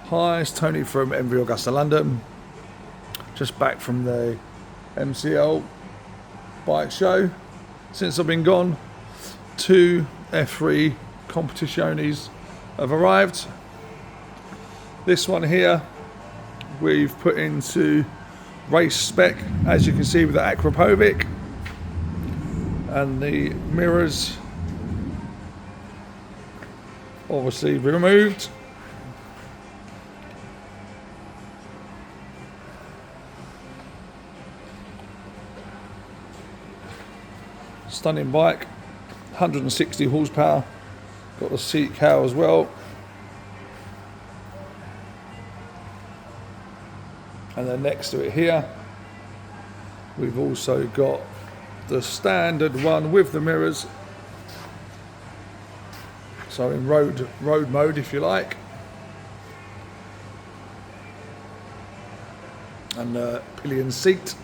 Hi, it's Tony from MV Agusta London. Just back from the MCL bike show. Since I've been gone, 2 F3 Competizioni have arrived. This one here we've put into race spec, as you can see, with the Aquapovic, and the mirrors obviously removed. Stunning bike, 160 horsepower, got the seat cowl as well. And then next to it here, we've also got the standard one with the mirrors. So in road mode, if you like. And the pillion seat.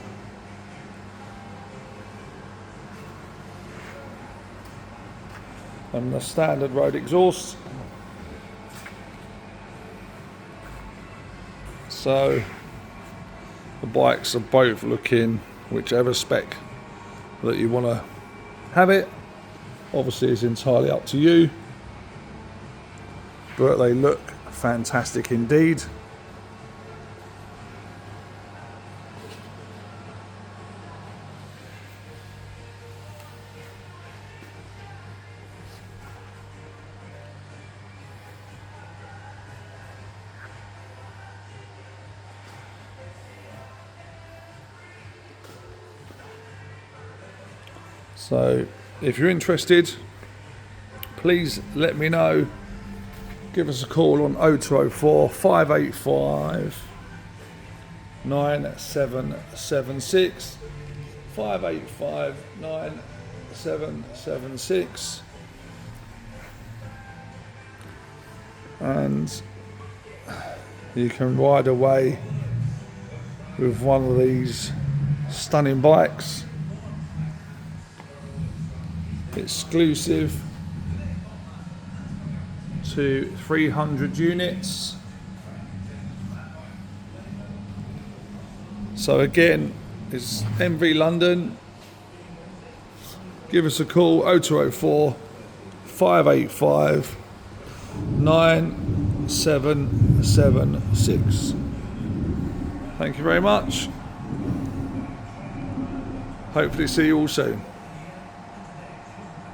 And the standard road exhaust. So the bikes are both looking whichever spec that you want to have it. Obviously it's entirely up to you, but they look fantastic indeed. So if you're interested, please let me know. Give us a call on 0204 585 9776, 585 9776, and you can ride away with one of these stunning bikes. Exclusive to 300 units. So again, it's MV London. Give us a call, 0204 585 9776. Thank you very much. Hopefully see you all soon.